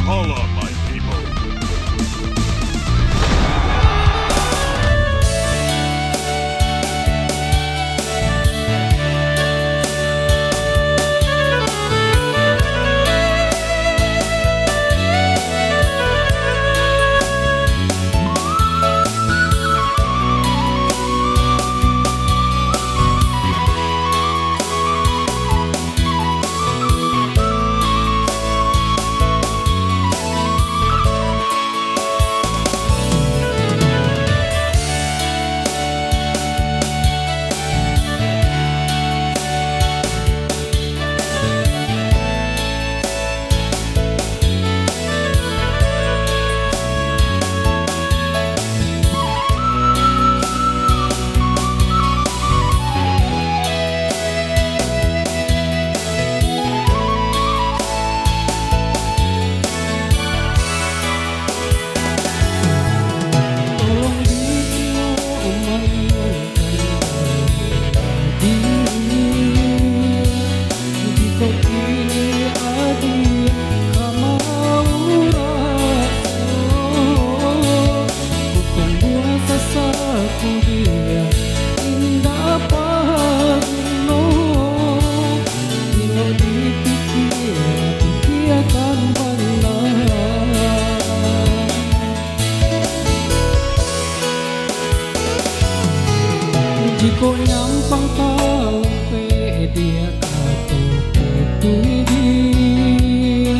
Holla, my people. Jiko nyampang talumpe dia kato putui dia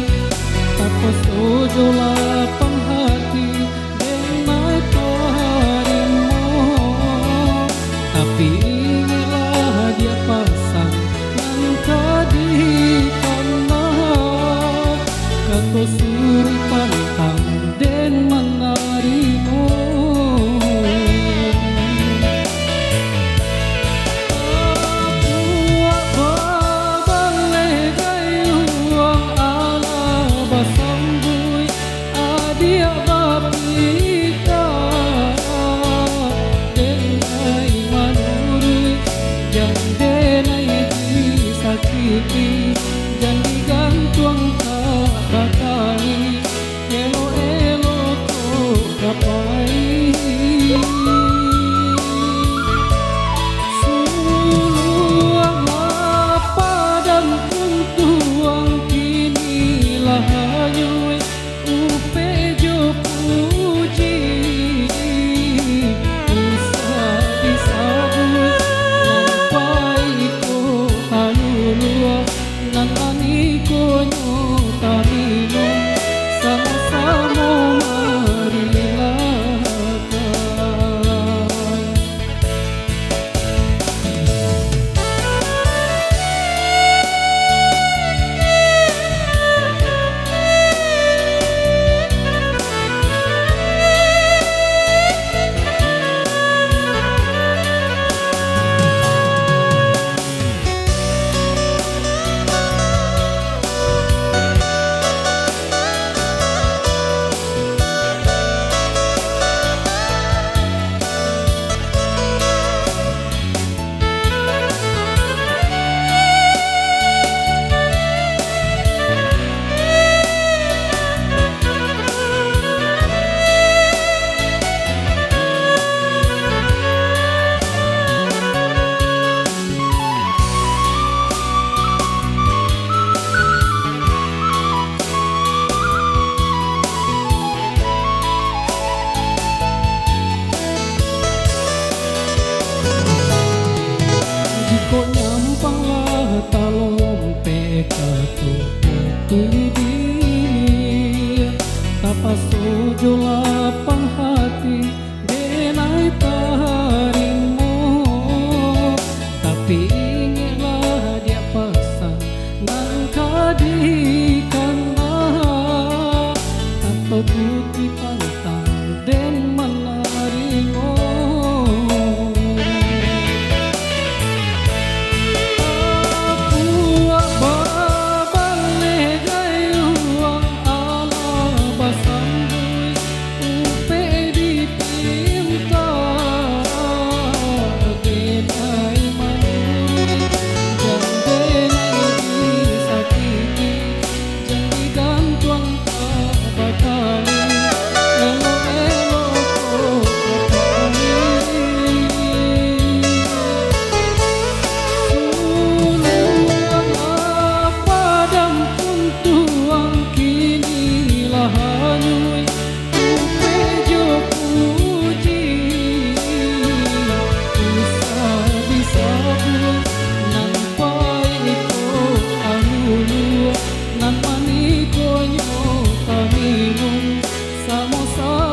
tapos ojo lapang hati denai toharimu tapi inilah dia pasang langkah di tanah kato suri pantang den menarimu. Jangan gantung tak bakali elo-elo kok kapai suluang padang kuntuang kini lahanyui upe jo puji bisa disabui lampai ko talulua nanani ko nyo tamino sama-sama marilakan. Jiko nyampanglah talompe kato putui dia tapas ojo lapang hati denai taharimu tapi inginlah dia pasang nangka di kanah atau putih pantang den menarimu. mo kamingon sa mo sa